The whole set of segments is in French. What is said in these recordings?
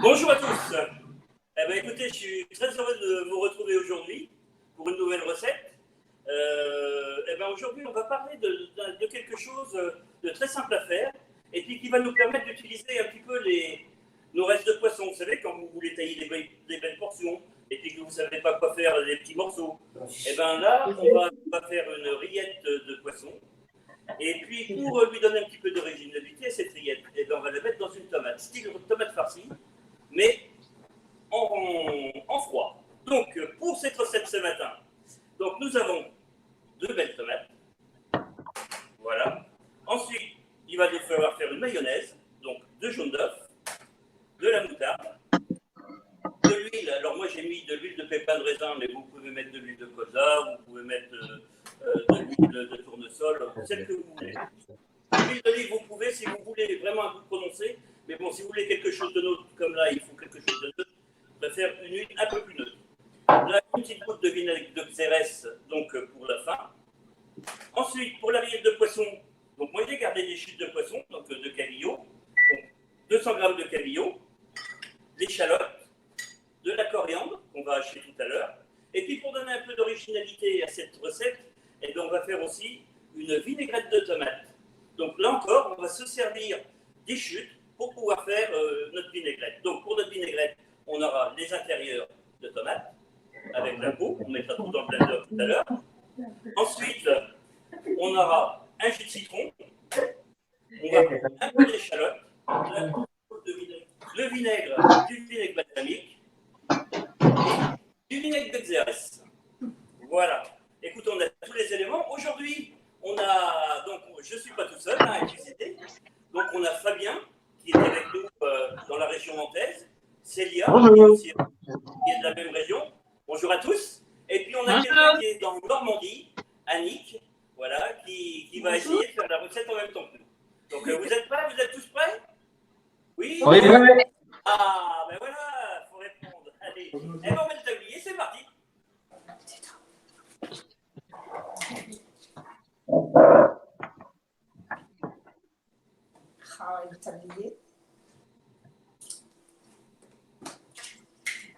Bonjour à tous. Écoutez, je suis très heureux de vous retrouver aujourd'hui pour une nouvelle recette. Aujourd'hui, on va parler de quelque chose de très simple à faire et puis qui va nous permettre d'utiliser un petit peu nos restes de poisson. Vous savez, quand vous voulez tailler des belles portions et puis que vous ne savez pas quoi faire des petits morceaux, là, on va faire une rillette de poisson. Et puis, pour lui donner un petit peu d'originalité à cette rillette, on va la mettre dans une tomate, style tomate farcie, mais en froid. Donc, pour cette recette ce matin, donc nous avons 2 belles tomates. Voilà. Ensuite, il va nous falloir faire une mayonnaise, donc 2 jaunes d'œufs, de la moutarde, de l'huile. Alors moi j'ai mis de l'huile de pépins de raisin, mais vous pouvez mettre de l'huile de colza, vous pouvez mettre de l'huile de tournesol, celle que vous voulez. L'huile d'olive, vous pouvez, si vous voulez vraiment un peu prononcer, mais bon, si vous voulez quelque chose de neutre, comme là, il faut quelque chose de neutre, je préfère une huile un peu plus neutre. Là, une petite goutte de vinaigre de xérès, donc pour la fin. Ensuite, pour la rillette de poisson, donc moi j'ai gardé des chutes de poisson, donc de cabillaud, donc 200 g de cabillaud, l'échalote, de la coriandre, qu'on va acheter tout à l'heure. Et puis pour donner un peu d'originalité à cette recette, on va faire aussi une vinaigrette de tomate. Donc là encore, on va se servir des chutes pour pouvoir faire notre vinaigrette. Donc pour notre vinaigrette, on aura les intérieurs de tomates avec la peau, on mettra tout dans le blender tout à l'heure. Ensuite, on aura un jus de citron, on va un peu d'échalote, le vinaigre, du vinaigre balsamique, du vinaigre de xérès. Voilà. Écoute, on a tous les éléments. Aujourd'hui, on a, donc, je ne suis pas tout seul à cuisiner. Donc, on a Fabien qui est avec nous dans la région nantaise, Célia qui est de la même région. Bonjour à tous. Et puis, on a quelqu'un qui est dans Normandie, Annick, voilà, qui va essayer de faire la recette en même temps que nous. Donc, vous êtes prêts? Vous êtes tous prêts? Oui. Oui. Ah, ben voilà, il faut répondre. Allez, on met le tablier, c'est parti. Ah, le tablier.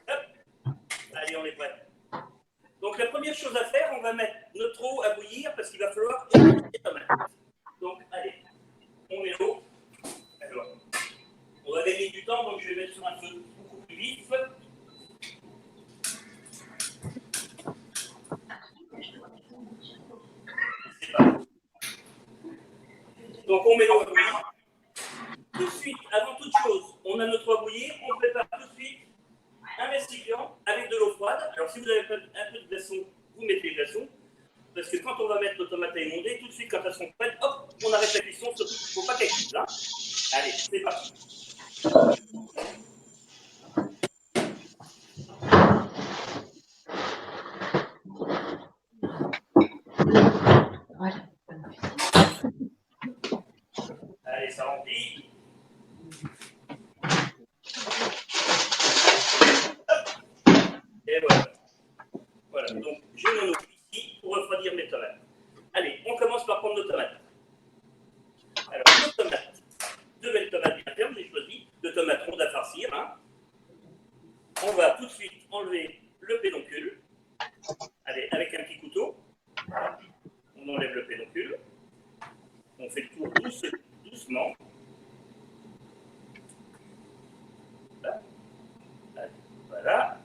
Hop. Allez, on est prêt. Donc la première chose à faire, on va mettre notre eau à bouillir parce qu'il va falloir éliminer les tomates. Donc allez, on met l'eau. Alors, on va gagner du temps, donc je vais mettre sur un feu beaucoup plus vif. Donc on met l'eau à bouillir. Tout de suite, avant toute chose, on a notre eau à bouillir, on prépare tout de suite un récipient avec de l'eau froide. Alors si vous avez un peu de glaçons, vous mettez les glaçons. Parce que quand on va mettre nos tomates à émonder, tout de suite quand elles sont prêtes, hop, on arrête la cuisson, surtout qu'il ne faut pas qu'elles cuisent là. Allez, c'est parti. Allez, ça remplit. Et voilà. Voilà, donc j'ai mon eau ici pour refroidir mes tomates. Allez, on commence par prendre nos tomates. Alors, nos tomates, 2 belles tomates bien fermes, j'ai choisi, 2 tomates rondes à farcir. Hein. On va tout de suite enlever le pédoncule. Allez, avec un petit couteau. On enlève le pédoncule. On fait le tour doucement. Voilà.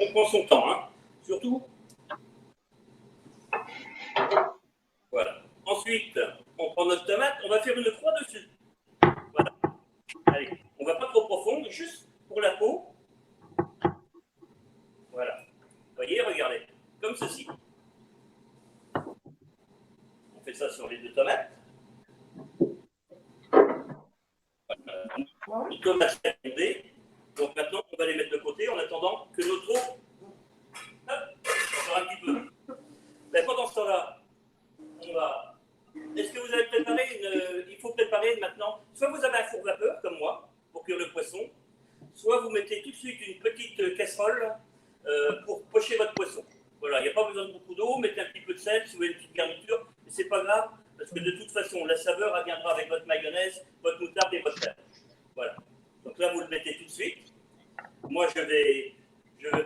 On prend son temps, hein. Surtout. Voilà. Ensuite, on prend notre tomate, on va faire une croix dessus. Voilà. Allez, on ne va pas trop profond, juste pour la peau. Voilà. Vous voyez, regardez, comme ceci. On fait ça sur les 2 tomates. Voilà. Les tomates sont fondées. Donc maintenant, on va les mettre de côté en attendant que notre eau. Hop, encore un petit peu. Mais pendant ce temps-là, on va. Est-ce que vous avez préparé il faut préparer maintenant. Soit vous avez un four vapeur, comme moi, pour cuire le poisson, soit vous mettez tout de suite une petite casserole pour pocher votre poisson. Voilà, il n'y a pas besoin de beaucoup d'eau, mettez un petit peu de sel, si vous avez une petite garniture, mais c'est pas grave, Parce que de toute façon, la saveur, elle viendra avec votre mayonnaise, votre moutarde et votre beurre. Voilà. Donc là, vous le mettez tout de suite. Moi, je vais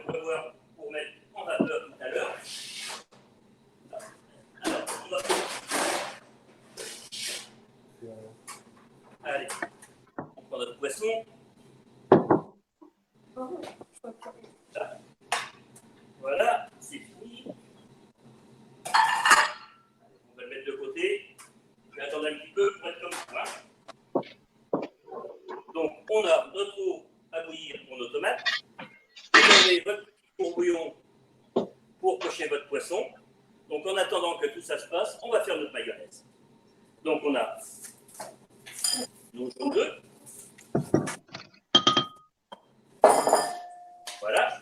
prévoir pour mettre en vapeur tout à l'heure. Alors, on va... Allez, on prend notre poisson. Voilà, c'est fini. On va le mettre de côté. Je vais attendre un petit peu pour être comme ça. Donc, on a notre eau à bouillir pour nos tomates. Vous avez votre petit courbouillon pour pocher votre poisson. Donc, en attendant que tout ça se passe, on va faire notre mayonnaise. Donc, on a nos jaunes d'œufs. Voilà.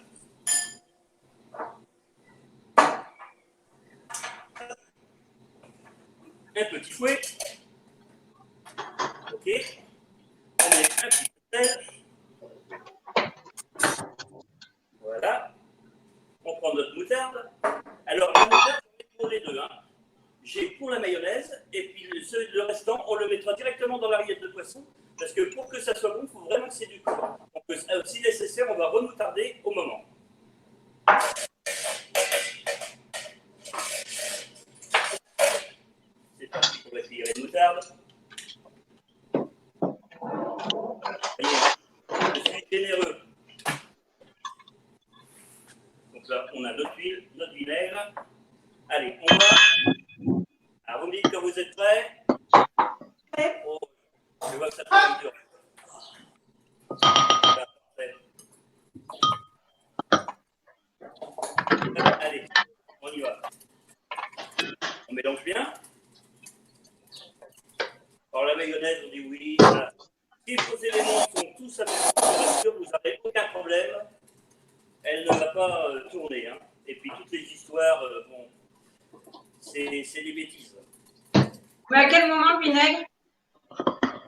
Un petit fouet. Ok. On met un petit peu de sel. Voilà. On prend notre moutarde. Alors, la moutarde, on met pour les deux. Hein. J'ai pour la mayonnaise, et puis le restant, on le mettra directement dans la rillette de poisson, parce que pour que ça soit bon, il faut vraiment que c'est du corps. Donc, si nécessaire, on va remoutarder au moment. C'est parti pour la cuillerée de moutarde. Je suis généreux. Donc là, on a notre huile, notre vinaigre. Allez, on va. Alors, vous me dites quand vous êtes prêts. Oh, je vois que ça fait dur. Allez, on y va. On mélange bien. Alors la mayonnaise, on dit oui. Voilà. Si vos éléments sont tous à même température, vous n'avez aucun problème. Elle ne va pas tourner. Hein. Et puis toutes les histoires, bon, c'est des bêtises. Mais à quel moment le vinaigre?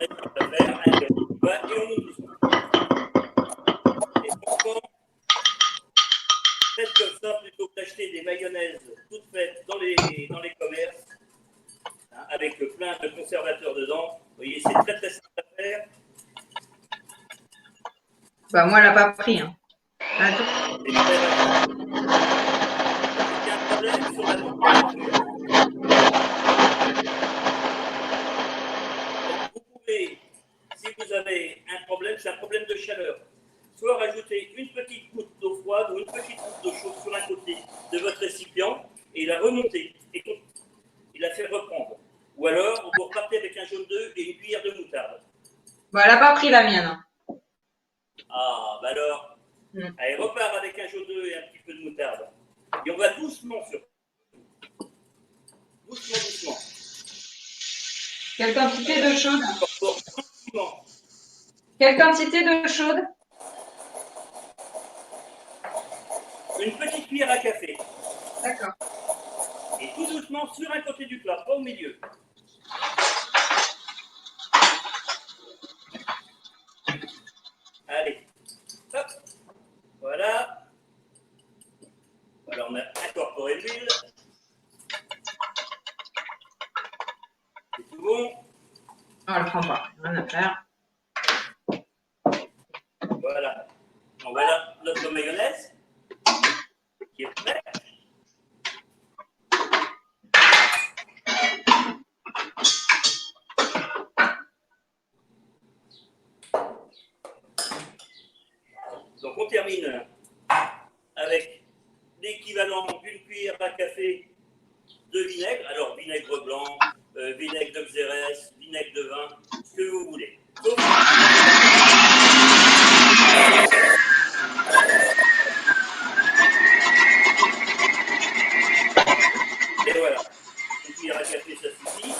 Et on monte doucement. Et franchement, faites comme ça plutôt que d'acheter des mayonnaises toutes faites dans les commerces, hein, avec plein de conservateurs dedans. Vous voyez, c'est très très simple à faire. Bah moi, elle n'a pas pris. Hein. Attends. Il y a un problème sur la température. Donc, vous pouvez, si vous avez un problème, c'est un problème de chaleur, soit rajouter une petite goutte d'eau froide ou une petite goutte d'eau chaude sur un côté de votre récipient et la remonter et la faire reprendre. Ou alors, vous repartez avec un jaune d'œuf et une cuillère de moutarde. Bah, elle n'a pas pris la mienne. Hein. Ah, bah alors, allez, repart avec un jaune d'œuf et un petit peu de moutarde. Et on va doucement sur. Doucement. Quelle quantité de chaude? Tranquillement. Quelle quantité de chaude? Une petite cuillère à café. D'accord. Et tout doucement sur un côté du plat, pas au milieu. Allez, hop, voilà. Voilà, on a incorporé l'huile. C'est tout bon. On ne le prend pas, rien à faire. Voilà. Donc voilà notre mayonnaise qui est prête. Donc on termine avec l'équivalent d'une cuillère à café de vinaigre. Alors vinaigre blanc, vinaigre de Xérès, vinaigre de vin, ce que vous voulez. Donc, et voilà, une cuillère à café, ça suffit.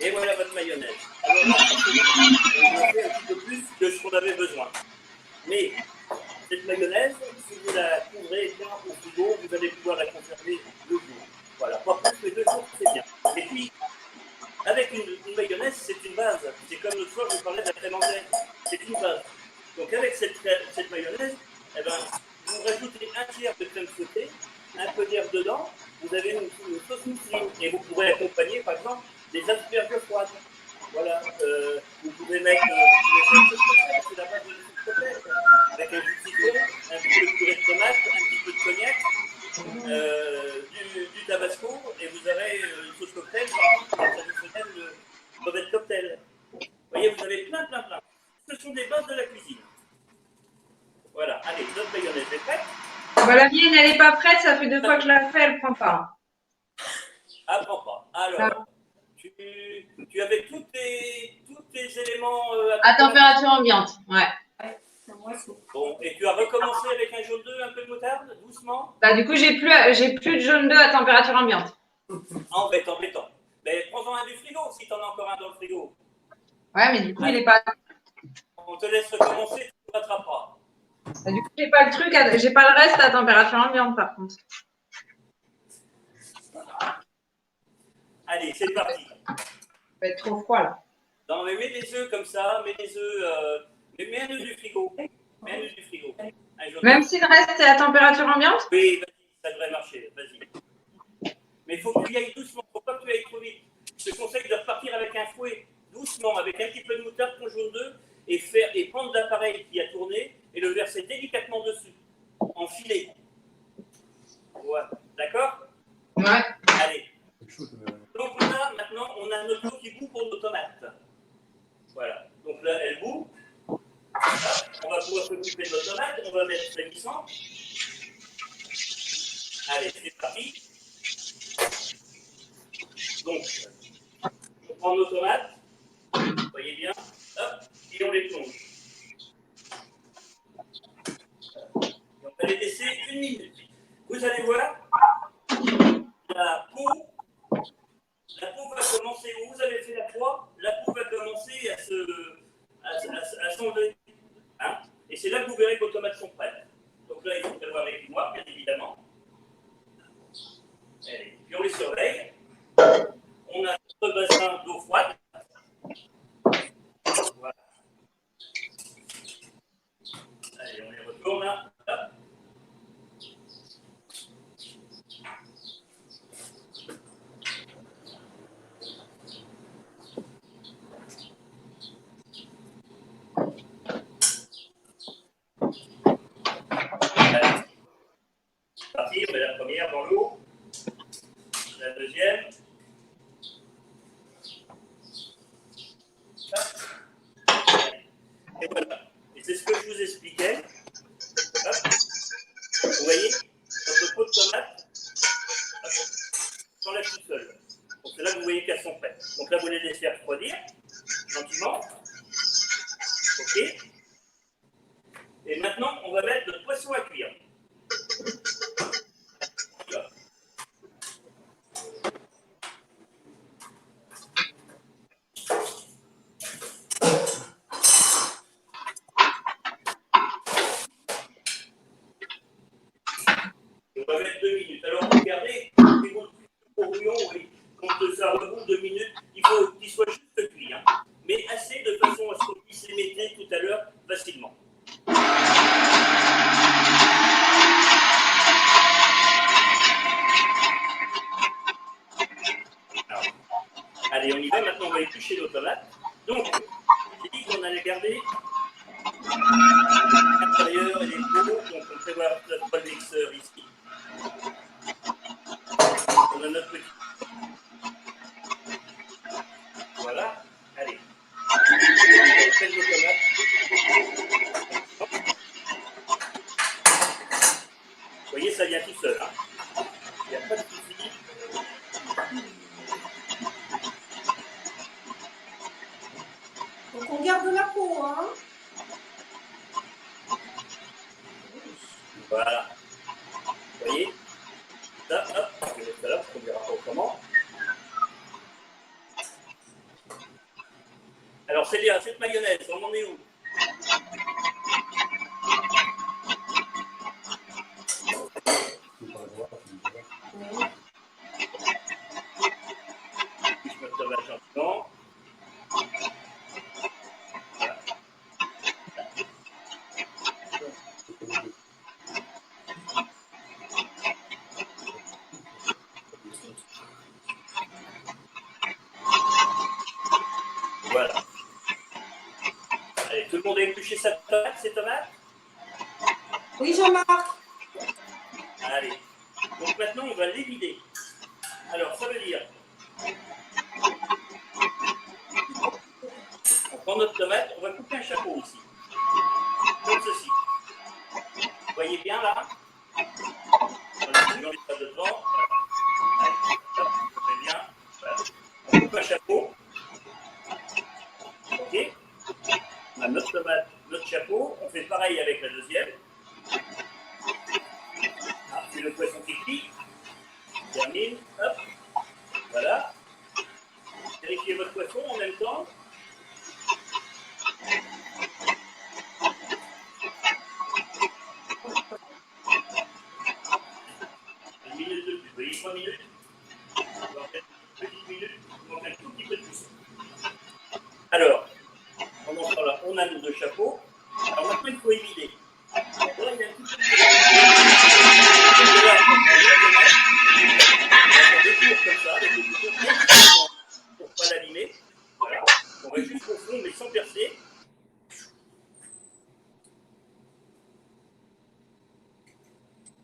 Et voilà votre mayonnaise. Alors là, on a fait un petit peu plus que ce qu'on avait besoin. Mais cette mayonnaise, si vous la couvrez bien au frigo, vous allez pouvoir la conserver 2 jours. Voilà, pas plus que 2 jours, c'est bien. Et puis, avec une mayonnaise, c'est une base. C'est comme l'autre fois, je vous parlais de la mayonnaise, c'est une base. Donc avec cette mayonnaise, eh ben, vous rajoutez un tiers de crème sautée, un peu d'herbe dedans, vous avez une sauce mousseline et vous pourrez accompagner par exemple des asperges froides. Voilà, vous pouvez mettre une sauce cocktail, c'est la base de la sauce cocktail, avec un jus de citron, un petit peu de purée de tomate, un petit peu de cognac, du tabasco, et vous aurez une sauce cocktail, par exemple, la traditionnelle crevette cocktail. Vous voyez, vous avez plein. Ce sont des bases de la cuisine. Voilà, allez, notre mayonnaise est prête. Bah, la mienne, elle n'est pas prête, ça fait 2 fois que je la fais, elle ne prend pas. Ah, prends pas. Alors, tu avais tous tes éléments à température ambiante, ouais. Bon, et tu as recommencé avec un jaune d'œuf, un peu de moutarde, doucement. Bah, du coup, j'ai plus de jaune d'œuf à température ambiante. Embêtant. Mais prends-en un du frigo si tu en as encore un dans le frigo. Ouais, mais du coup, il n'est pas. On te laisse recommencer, tu ne rattraperas. Bah, du coup, j'ai pas le truc, j'ai pas le reste à température ambiante par contre. Allez, c'est parti. Ça va être trop froid là. Non, mais mets des œufs comme ça, mets des œufs. Mets un œuf du frigo. Mets un œuf du frigo. Même si le reste est à température ambiante? Oui, vas-y, ça devrait marcher. Vas-y. Mais il faut que tu y ailles doucement, il ne faut pas que tu ailles trop vite. Je te conseille de repartir avec un fouet, doucement, avec un petit peu de moutarde, ton jaune d'œuf, et prendre l'appareil qui a tourné et le verser délicatement dessus, en filet. Voilà. D'accord? Ouais. Allez. Donc là, maintenant, on a notre eau qui bout pour nos tomates. Voilà. Donc là, elle bout. On va pouvoir s'occuper de nos tomates. On va mettre frémissant. Allez, c'est parti. Donc, on prend nos tomates. Vous voyez bien. Hop, et on les plonge. Et on va les laisser 1 minute. Vous allez voir, la peau va commencer, où vous avez fait la croix, la peau va commencer à s'enlever. Hein, et c'est là que vous verrez que vos tomates sont prêtes. Donc là, il faut prévoir avec moi, bien évidemment. Allez, puis on les surveille. On a notre bassin d'eau froide. Voilà. Allez, on les retourne là. Hop. Parti, on met la première dans l'eau, la deuxième. Et voilà. Et c'est ce que je vous expliquais. Hop. Vous voyez, notre peau de tomate s'enlève toute seule. Donc c'est là que vous voyez qu'elles sont prêtes. Donc là, vous les laissez refroidir gentiment. OK. Et maintenant, on va mettre notre poisson à cuire. Voilà. On va mettre 2 minutes. Alors, regardez, si vous le bouillon, oui, quand ça reboule 2 minutes, il faut qu'il soit juste cuit. Hein, mais assez de façon à ce qu'on puisse l'émettre tout à l'heure facilement. Alors, allez, on y va. Maintenant, on va éplucher nos tomates. Donc, j'ai dit qu'on allait garder l'intérieur et les peaux. Donc, on prévoit notre mixeur ici. On a notre petit. Voilà. Allez. On fait nos tomates. Vous voyez, ça vient tout seul. Hein. Il n'y a pas de souci. Donc on garde la peau, hein. Voilà. Vous voyez ça, hop, je vais mettre ça là, parce qu'on ne verra pas autrement. Alors, c'est bien, cette mayonnaise, on en est où? Je me tomate gentiment. Voilà. Allez, tout le monde a épluché sa tomate, ses tomates? Oui, Jean-Marc. Allez. Donc maintenant, on va les vider. Alors, ça veut dire, on prend notre tomate, on va couper un chapeau ici. Comme ceci. Vous voyez bien là? Voilà, j'ai envie de faire devant. Voilà. Allez, hop, ça fait bien. Voilà. On coupe un chapeau. Ok? On a notre tomate, notre chapeau. On fait pareil avec la deuxième. Ah, c'est le poisson qui plie. Termine. Hop. Voilà. Vérifiez votre poisson en même temps. Une minute de plus. Vous voyez, 3 minutes. On va en faire une petite minute. On va en faire un tout petit peu de plus. Alors, pendant ce temps-là, on a nos deux chapeaux. Alors maintenant, il faut évider. Alors là, il y a un tout petit peu de... Là, on va faire deux tours comme ça, avec le couteau bien pour ne pas l'abîmer. Voilà. On va juste au fond, mais sans percer.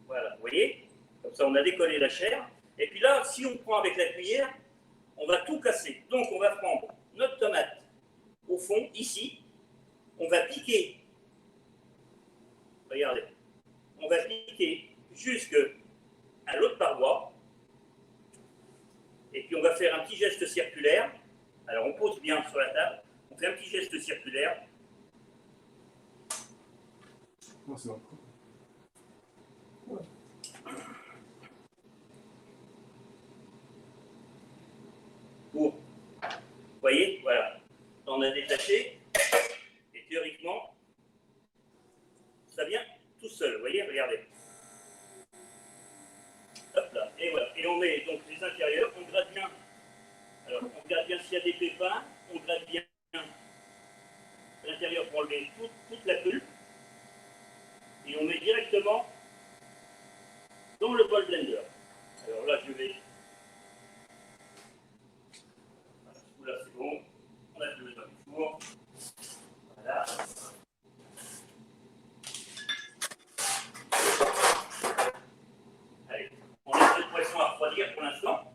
Voilà, vous voyez? Comme ça, on a décollé la chair. Et puis là, si on prend avec la cuillère, on va tout casser. Donc, on va prendre notre tomate au fond, ici. On va piquer. Regardez. On va piquer jusqu'à l'autre paroi. Et puis, on va faire un petit geste circulaire. Alors, on pose bien sur la table. On fait un petit geste circulaire. Non, c'est bon. Pour, vous voyez, voilà, on a détaché, et théoriquement, ça vient tout seul, vous voyez, regardez. Hop là, et voilà, et on met donc les intérieurs, on gratte bien, alors on regarde bien s'il y a des pépins, on gratte bien l'intérieur pour enlever toute la pulpe, et on met directement dans le bol blender. Alors là, je vais... Là, c'est bon. On a le dans le four. Voilà. Allez, on laisse le poisson à refroidir pour l'instant.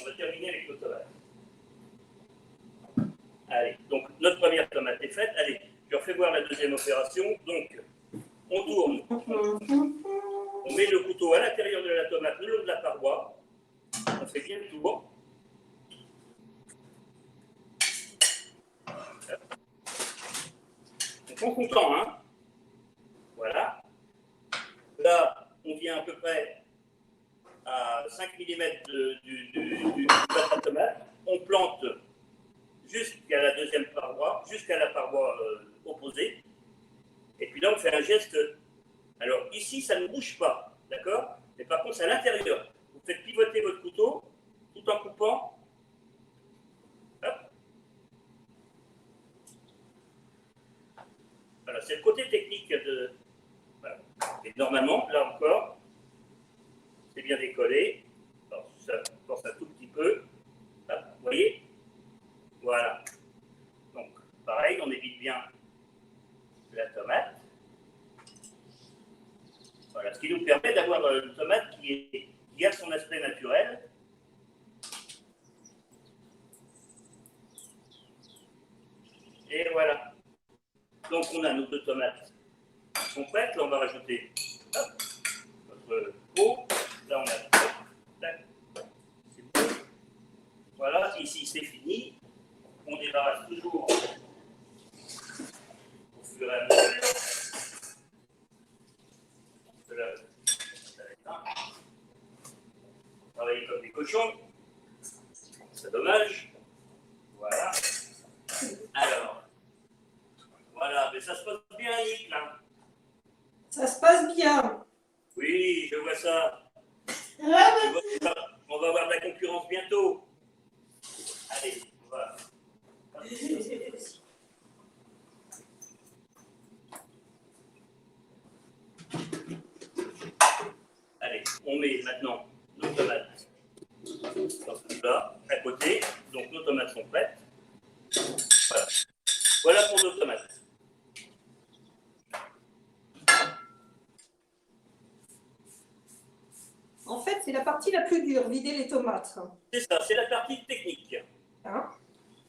On va terminer avec nos tomates. Allez, donc notre première tomate est faite. Allez, je refais voir la deuxième opération. Donc, on tourne. On met le couteau à l'intérieur de la tomate, le long de la paroi. On fait bien le tour. On prend son temps, hein. Voilà. Là, on vient à peu près à 5 mm du pâte à tomate. On plante jusqu'à la deuxième paroi, jusqu'à la paroi opposée. Et puis là, on fait un geste. Alors, ici, ça ne bouge pas, d'accord? Mais par contre, c'est à l'intérieur. Vous faites pivoter votre couteau tout en coupant. Hop. Voilà, c'est le côté technique de... Voilà. Et normalement, là encore, c'est bien décollé. Alors, ça force un tout petit peu. Hop, vous voyez? Voilà. Donc, pareil, on évite bien la tomate. Voilà, ce qui nous permet d'avoir une tomate qui a son aspect naturel. Et voilà. Donc, on a nos deux tomates qui sont prêtes. Là, on va rajouter hop, notre pot. Là, on a... Tac, c'est bon. Voilà, ici, c'est fini. On débarrasse toujours au fur et à mesure. Là, travailler comme des cochons. C'est dommage. Voilà. Alors. Voilà, mais ça se passe bien, Nick, là. Ça se passe bien. Oui, je vois ça. Ouais, On va avoir de la concurrence bientôt. Allez, voilà. Allez, on met maintenant nos tomates dans tout là, à côté. Donc nos tomates sont prêtes. Voilà. Voilà pour nos tomates. En fait, c'est la partie la plus dure, vider les tomates. C'est ça, c'est la partie technique. Hein?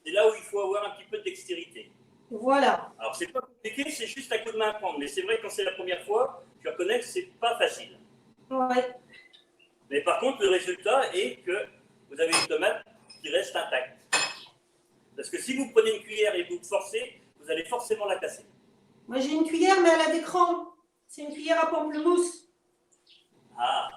C'est là où il faut avoir un petit peu de dextérité. Voilà. Alors, c'est pas compliqué, c'est juste un coup de main à prendre. Mais c'est vrai que quand c'est la première fois, je reconnais que c'est pas facile. Ouais. Mais par contre, le résultat est que vous avez une tomate qui reste intacte. Parce que si vous prenez une cuillère et vous forcez, vous allez forcément la casser. Moi, j'ai une cuillère, mais elle a des crans. C'est une cuillère à pamplemousse. Ah.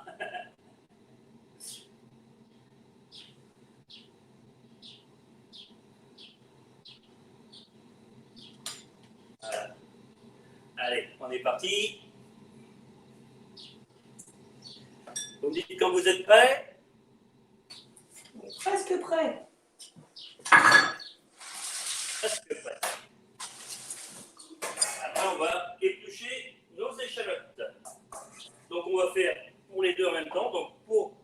Voilà. Allez, on est parti. Vous me dites quand vous êtes prêts. On est presque prêt. Presque prêt. Après, on va éplucher nos échalotes. Donc, on va faire pour les deux en même temps. Donc, pour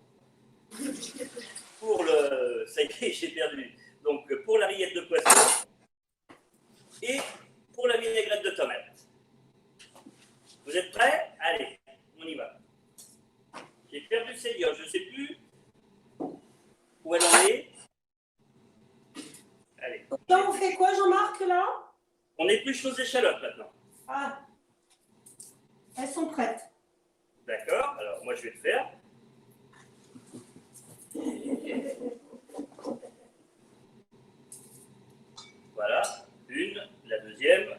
le... Ça y est, j'ai perdu. Donc, pour la rillette de poisson et pour la vinaigrette de tomate. Vous êtes prêts? Allez, on y va. J'ai perdu Célia, je ne sais plus où elle en est. Allez. Là, on fait quoi, Jean-Marc, là? On épluche nos échalotes maintenant. Ah. Elles sont prêtes. D'accord, alors moi je vais le faire. Voilà, une, la deuxième.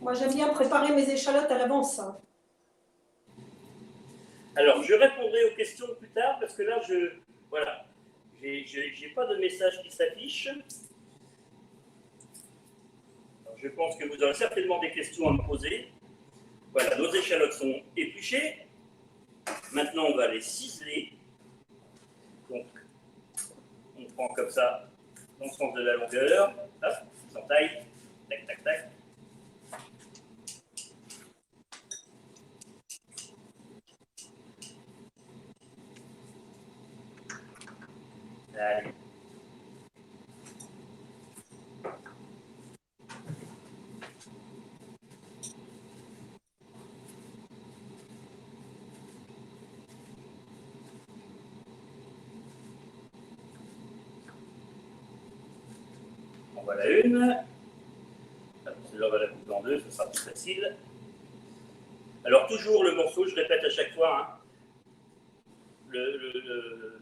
Moi, j'aime bien préparer mes échalotes à l'avance. Alors, je répondrai aux questions plus tard parce que là, voilà, j'ai pas de message qui s'affiche. Je pense que vous aurez certainement des questions à me poser. Voilà, nos échalotes sont épluchées. Maintenant, on va les ciseler. Donc, on prend comme ça, dans le sens de la longueur. Hop, sans taille. Tac, tac, tac. Allez. En voilà une. Celle-là, on va la couper en deux, ce sera plus facile. Alors, toujours le morceau, je répète à chaque fois, hein,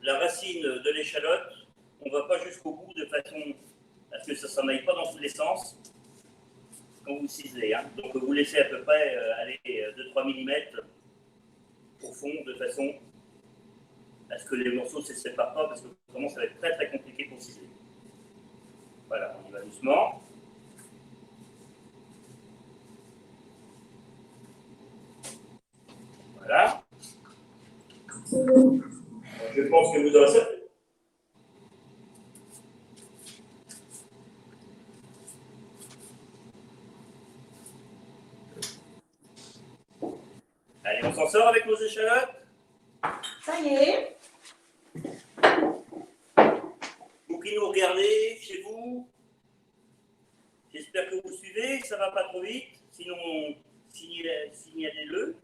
la racine de l'échalote, on ne va pas jusqu'au bout de façon à ce que ça ne s'en aille pas dans tous les sens quand vous ciselez. Hein. Donc, vous laissez à peu près aller 2-3 mm au fond de façon à ce que les morceaux ne se séparent pas parce que vraiment ça va être très très compliqué pour ciseler. Voilà, on y va doucement. Voilà. Je pense que vous aurez ça. Allez, on s'en sort avec nos échalotes. Ça y est. Vous qui nous regardez chez vous, j'espère que vous suivez, que ça ne va pas trop vite. Sinon, signalez-le.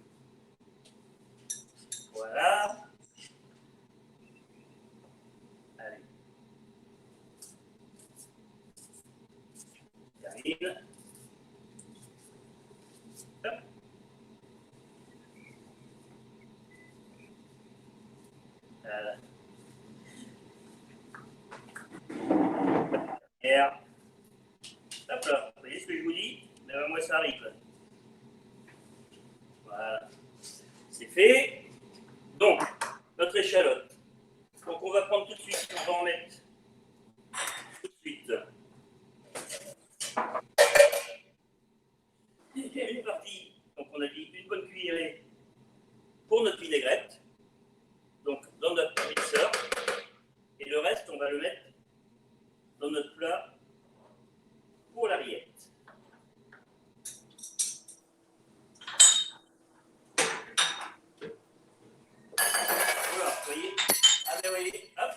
Voilà. Allez. Termine. Hop. Voilà. Hop là. Vous voyez ce que je vous dis? Moi, ça arrive. Voilà. C'est fait. Donc, notre échalote. Donc, on va prendre tout de suite, on va en mettre tout de suite une partie. Donc, on a dit une bonne cuillerée pour notre vinaigrette. Donc, dans notre mixeur. Et le reste, on va le mettre dans notre plat pour la rillette. Voilà, vous voyez? Ah ben voyez, hop.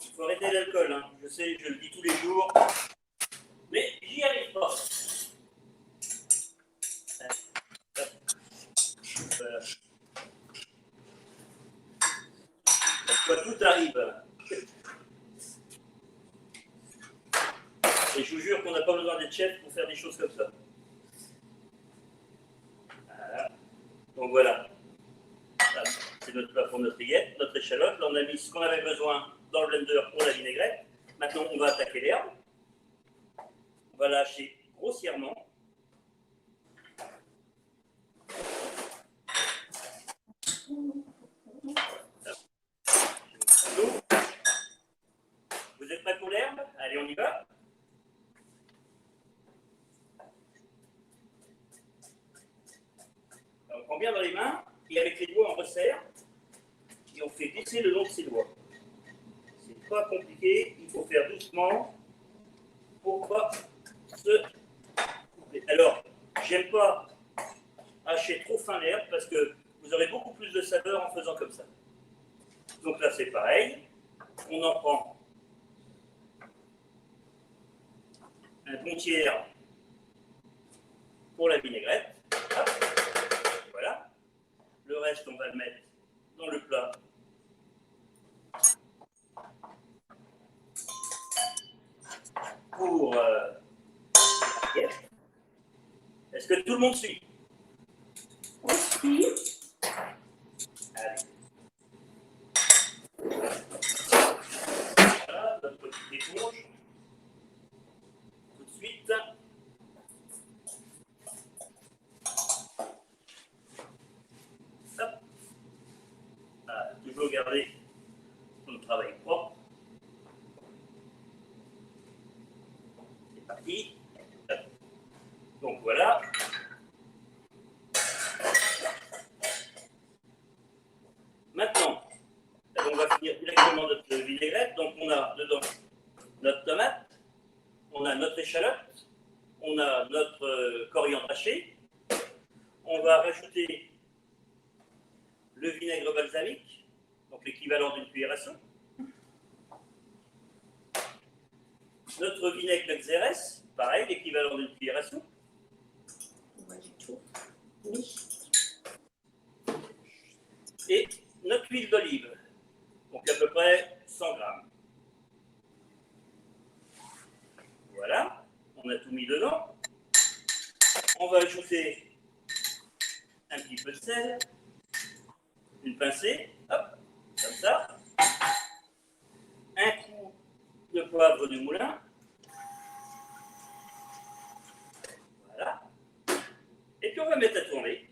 Il faut arrêter l'alcool, hein. Je sais, je le dis tous les jours, mais j'y arrive pas. Voilà. Tout arrive. Et je vous jure qu'on n'a pas besoin d'être chef pour faire des choses comme ça. Voilà. Donc voilà. C'est notre plat pour notre rillette, notre échalote. Là, on a mis ce qu'on avait besoin dans le blender pour la vinaigrette. Maintenant, on va attaquer l'herbe. On va lâcher grossièrement. Vous êtes prêts pour l'herbe? Allez, on y va. On prend bien dans les mains et avec les doigts on resserre et on fait glisser le long de ses doigts. C'est pas compliqué, il faut faire doucement pour pas se couper. Alors, j'aime pas hacher trop fin l'herbe parce que vous aurez beaucoup plus de saveur en faisant comme ça. Donc là c'est pareil, on en prend un bon tiers pour la vinaigrette. Hop. Voilà. Le reste, on va le mettre dans le plat. Pour est-ce que tout le monde suit? Oui. Allez. Voilà, notre petite éponge. Tout de suite. Hop. Ah, toujours garder son travail propre. C'est parti. Donc voilà. Maintenant, on va finir directement notre vinaigrette. Donc on a dedans notre tomate, on a notre échalote, on a notre coriandre haché. On va rajouter le vinaigre balsamique, donc l'équivalent d'une cuillère à soupe. Notre vinaigre Xérès, pareil, l'équivalent d'une cuillère à soupe. Et notre huile d'olive, donc à peu près 100 grammes. Voilà, on a tout mis dedans. On va ajouter un petit peu de sel, une pincée, hop, comme ça. Un coup de poivre du moulin. Voilà. Et puis on va mettre à tourner.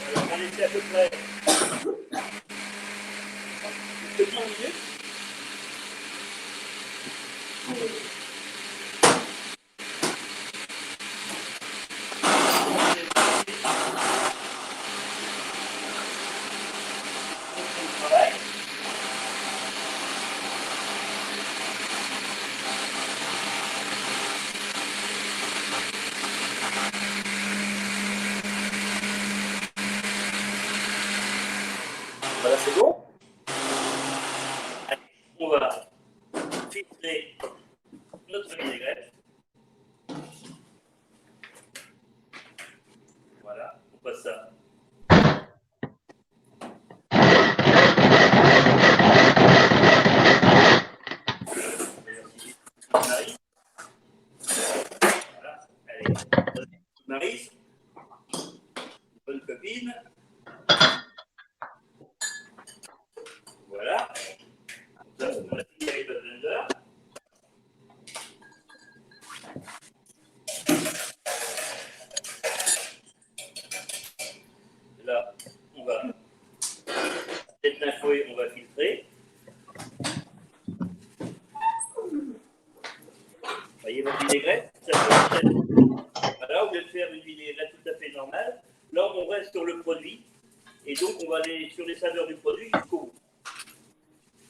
Alors on va laisser à peu près 10 minutes. Voilà, c'est bon. Allez, on va filtrer notre vinaigrette. Voilà, on passe ça. Marie. Voilà, allez, Marie, bonne copine. Voilà. Ça, on l'a fini avec le blender. Là, on va mettre un fouet, on va filtrer. notre vinaigrette. Voilà, au lieu de faire une vinaigrette tout à fait normale, là on reste sur le produit et donc on va aller sur les saveurs du produit jusqu'au bout.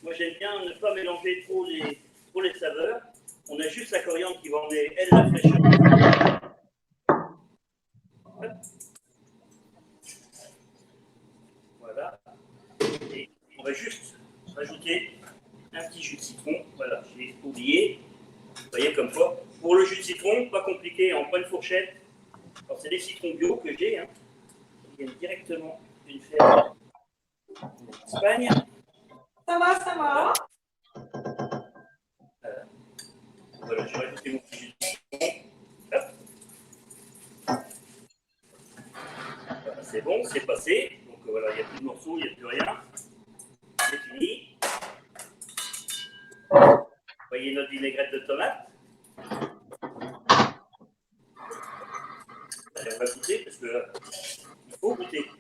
Moi j'aime bien ne pas mélanger trop les saveurs. On a juste la coriandre qui va emmener, elle, la fraîcheur. Voilà. Et on va juste rajouter un petit jus de citron. Voilà, j'ai oublié. Vous voyez comme quoi. Pour le jus de citron, pas compliqué, on prend une fourchette. Alors c'est des citrons bio que j'ai, hein. Ils viennent directement d'une ferme d'Espagne. Ça va, ça va. Voilà, j'ai rajouté mon petit jus de citron. Hop. Voilà, c'est bon, c'est passé. Donc voilà, il n'y a plus de morceaux, il n'y a plus rien. C'est fini. Vous voyez notre vinaigrette de tomate. Allez, on va goûter parce que il faut goûter.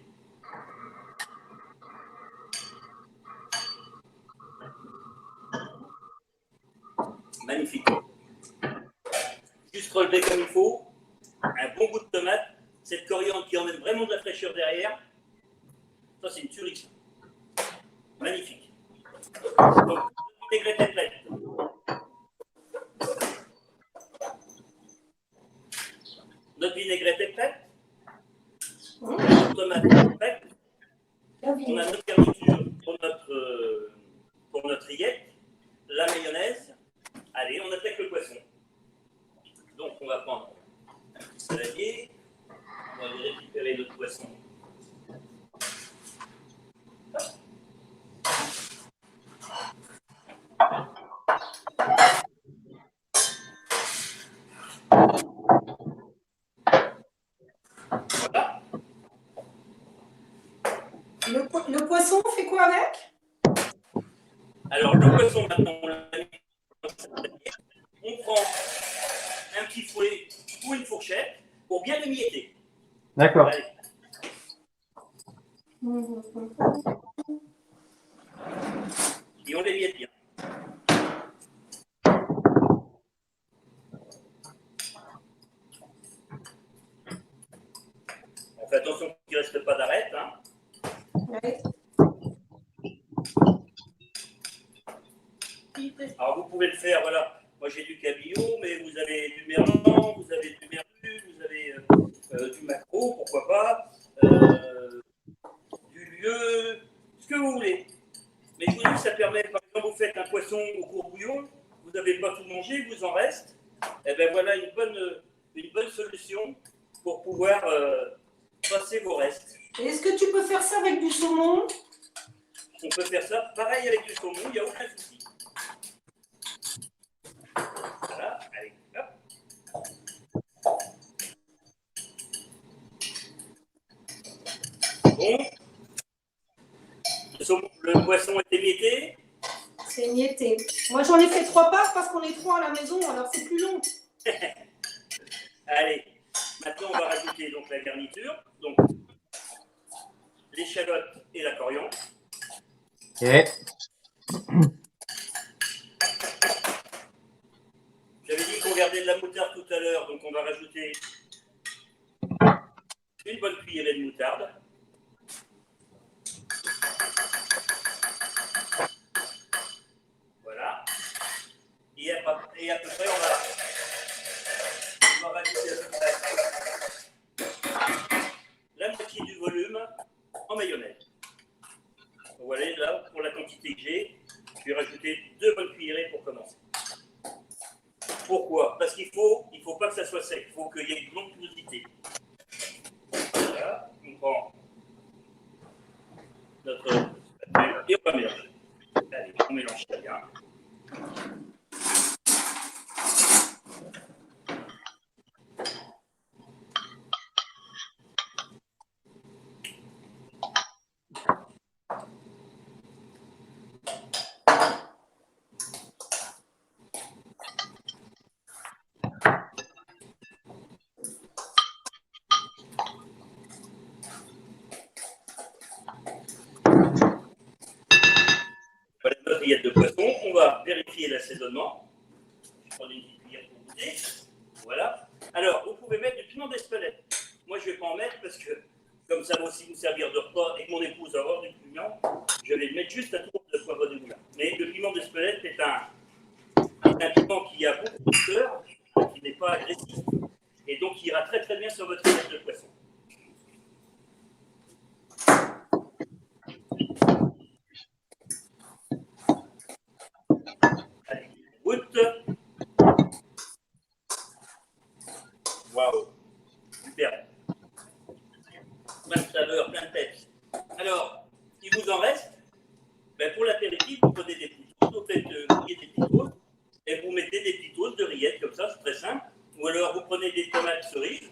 Magnifique. Juste relever comme il faut. Un bon goût de tomate. Cette coriandre qui emmène vraiment de la fraîcheur derrière. Ça, c'est une tuerie. Magnifique. Donc, notre vinaigrette est prête. Notre vinaigrette est prête. Notre tomate est prête. On a notre garniture pour notre rillette. La mayonnaise. Allez, on attaque le poisson. Donc, on va prendre un petit saladier. On va aller récupérer notre poisson. Voilà. Le poisson, on fait quoi avec? Alors, le poisson, maintenant, on l'a mis dans le saladier. On prend un petit fouet ou une fourchette pour bien l'émietter. D'accord. Allez. Et on l'émiette bien. On fait attention qu'il ne reste pas d'arête. Hein. Ouais. Alors vous pouvez le faire, voilà. Moi j'ai du cabillaud, mais vous avez du merlan, vous avez du merlu, vous avez du maquereau, pourquoi pas, du lieu, ce que vous voulez. Mais je vous dis, ça permet, par exemple, vous faites un poisson au courbouillon, vous n'avez pas tout mangé, il vous en reste. Et bien voilà une bonne solution pour pouvoir passer vos restes. Et est-ce que tu peux faire ça avec du saumon? On peut faire ça pareil avec du saumon, il n'y a aucun souci. Voilà, allez, hop. Bon. Le poisson est émietté. C'est émietté. Moi, j'en ai fait 3 parts parce qu'on est 3 à la maison, alors c'est plus long. Allez, maintenant on va rajouter donc la garniture. Donc, l'échalote et la coriandre. Ok. J'avais dit qu'on gardait de la moutarde tout à l'heure, donc on va rajouter une bonne cuillerée de moutarde. Voilà. Et à peu près, on va rajouter à peu près la moitié du volume en mayonnaise. Donc voilà, là, pour la quantité que j'ai, je vais rajouter 2 bonnes cuillerées pour commencer. Pourquoi? Parce qu'il faut pas que ça soit sec, il faut qu'il y ait une onctuosité. Voilà, on prend notre spatule et on va mélanger. Allez, on mélange très bien. Voilà notre rillette de poisson. On va vérifier l'assaisonnement. Je vais prendre une petite cuillère pour goûter. qualité. Voilà. Alors, vous pouvez mettre du piment d'Espelette. Moi, je ne vais pas en mettre parce que, comme ça va aussi vous servir de repas et que mon épouse va avoir du piment, je vais le mettre juste à tour de poivre de moulin. Mais le piment d'Espelette est un piment qui a beaucoup de douceur, qui n'est pas agressif, et donc qui ira très très bien sur votre assiette de poisson. Allez, goûte. Waouh, super. Plein de saveurs, plein de peps. Alors, il vous en reste, ben pour l'apéritif, vous prenez des petites toasts, vous faites griller des petites toasts, et vous mettez des petites toasts de rillettes, comme ça, c'est très simple. Ou alors, vous prenez des tomates cerises,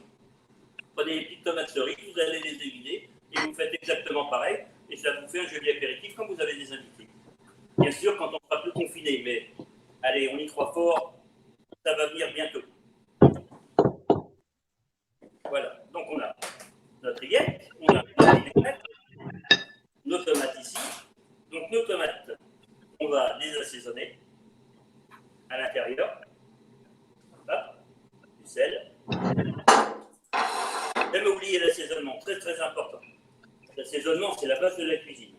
prenez des petites tomates cerises, vous allez les éliminer, et vous faites exactement pareil, et ça vous fait un joli apéritif quand vous avez des invités. Bien sûr, quand on sera plus confiné, mais allez, on y croit fort, ça va venir bientôt. Voilà, donc on a notre rillette, on a notre vinaigrette, nos tomates ici. Donc nos tomates, on va les assaisonner à l'intérieur. Hop, du sel. Jamais oublier l'assaisonnement, très très important. L'assaisonnement, c'est la base de la cuisine.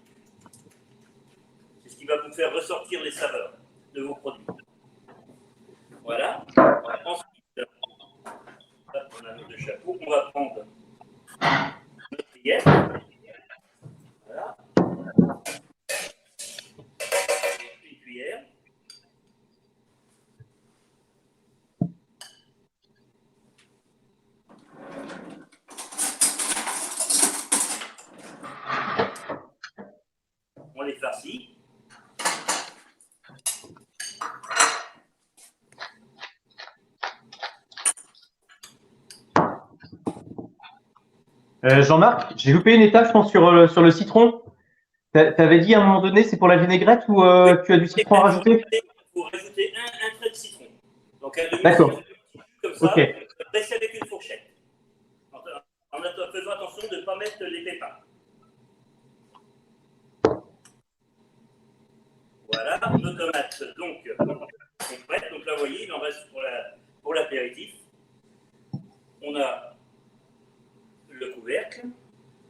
C'est ce qui va vous faire ressortir les saveurs de vos produits. Voilà. Ensuite, hop, on a nos deux chapeaux. On va prendre notre rillette. Voilà. Une cuillère. On les farcit. Jean-Marc, j'ai loupé une étape, je pense, sur le citron. Tu avais dit à un moment donné, c'est pour la vinaigrette ou tu as du citron à rajouter? Il faut rajouter un trait de citron. Donc un demi D'accord. comme ça, Ok. presser avec une fourchette. En faisant attention de ne pas mettre les pépins. Voilà, nos tomates donc sont prêtes. Donc là, vous voyez, il en reste pour l'apéritif. On a le couvercle.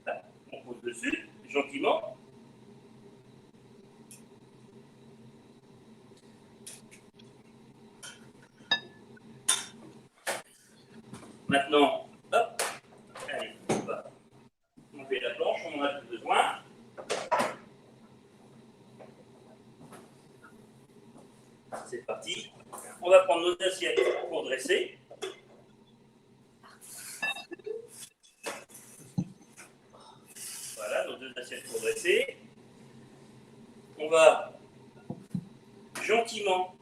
Là, on pose dessus, gentiment. Maintenant, hop, allez, on va monter la planche, on en a plus besoin. C'est parti. On va prendre nos assiettes pour dresser. Voilà, nos deux assiettes pour dresser. On va gentiment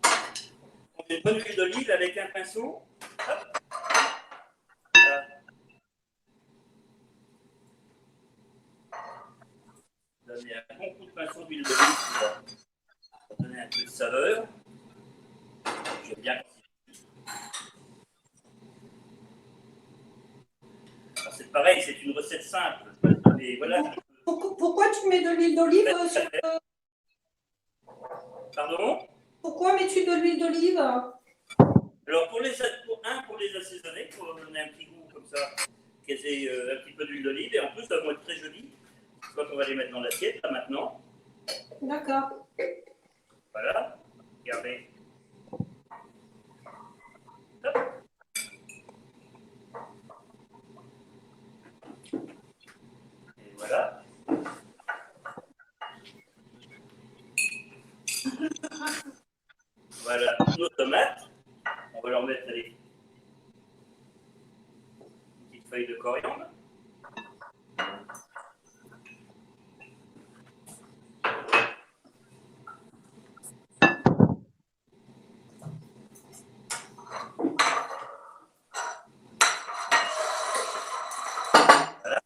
prendre une bonne huile d'olive avec un pinceau. Hop. Voilà. Donner un bon coup de pinceau d'huile d'olive pour donner un peu de saveur. J'aime bien. C'est pareil, c'est une recette simple. Mais voilà. Pourquoi tu mets de l'huile d'olive sur le... Pardon? Pourquoi mets-tu de l'huile d'olive? Alors, pour les assaisonner, pour donner un petit goût comme ça, qu'ils aient un petit peu d'huile d'olive. Et en plus, ça va être très joli quand on va les mettre dans l'assiette, là maintenant. D'accord. Voilà. Regardez. Hop. Et voilà. Voilà nos tomates. On va leur mettre les petites feuilles de coriandre. Voilà.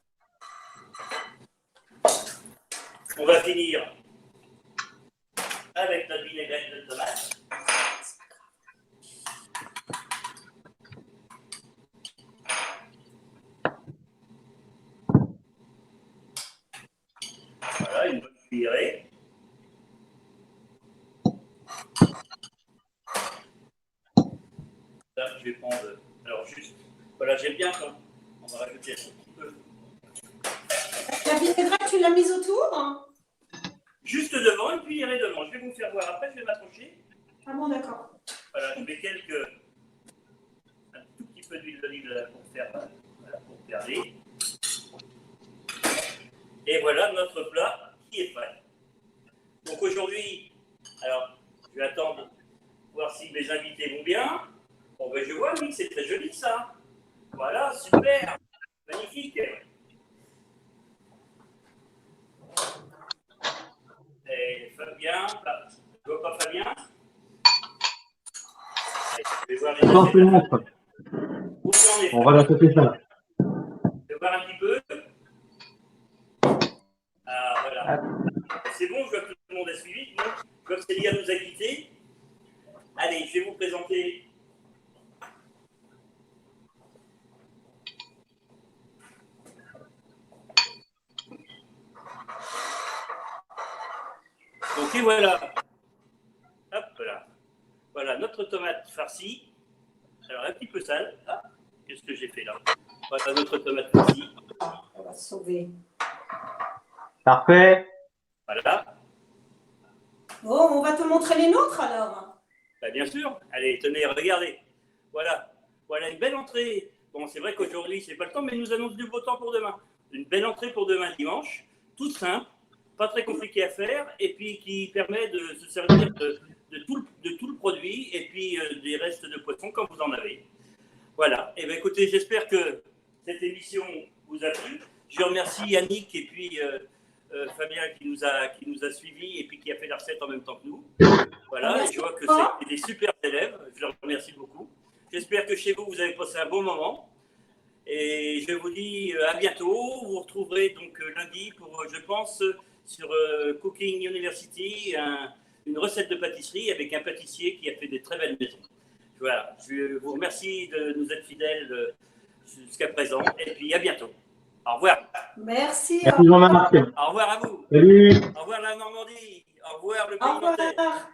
On va finir avec notre vinaigrette de tomate. Voilà, une bonne cuillerée. Là, je vais prendre. Alors, juste. Voilà, j'aime bien quand on va rajouter un petit peu. La vinaigrette, tu l'as mise autour? Juste devant, et puis irait devant. Je vais vous faire voir. Après, je vais m'approcher. Ah bon, d'accord. Voilà, je mets un tout petit peu d'huile d'olive là pour faire, voilà, pour garder. Et voilà notre plat qui est prêt. Donc aujourd'hui, alors, je vais attendre voir si mes invités vont bien. Bon, ben, je vois, oui, c'est très joli ça. Voilà, super, magnifique. Et Fabien, je vois pas Fabien. Allez, je vais voir les Bonsoir tout le monde. Où en est On va la taper ça. Je vais voir un petit peu. Ah, voilà. C'est bon, je vois que tout le monde a suivi. Bon, je vois que Célia nous a quittés. Allez, je vais vous présenter. Donc, et voilà. Hop là. Voilà notre tomate farcie. Alors, un petit peu sale. Ah, qu'est-ce que j'ai fait là? Voilà notre tomate farcie. On va sauver. Parfait. Voilà. Bon, on va te montrer les nôtres alors. Bah, bien sûr. Allez, tenez, regardez. Voilà. Voilà une belle entrée. Bon, c'est vrai qu'aujourd'hui, c'est pas le temps, mais nous annonce du beau temps pour demain. Une belle entrée pour demain dimanche. Toute simple, pas très compliqué à faire, et puis qui permet de se servir de tout le produit, et puis des restes de poisson quand vous en avez. Voilà. Et bien écoutez, j'espère que cette émission vous a plu. Je remercie Yannick et puis Fabien qui nous a suivis et puis qui a fait la recette en même temps que nous. Voilà, et je vois que c'est des super élèves. Je leur remercie beaucoup. J'espère que chez vous, vous avez passé un bon moment. Et je vous dis à bientôt. Vous retrouverez donc lundi pour, je pense, sur Cooking University, une recette de pâtisserie avec un pâtissier qui a fait des très belles maisons. Voilà, je vous remercie de nous être fidèles jusqu'à présent. Et puis à bientôt. Au revoir. Merci. Merci Jean-Marc. Au revoir à vous. Salut. Au revoir la Normandie. Au revoir le Au pays nantais. revoir.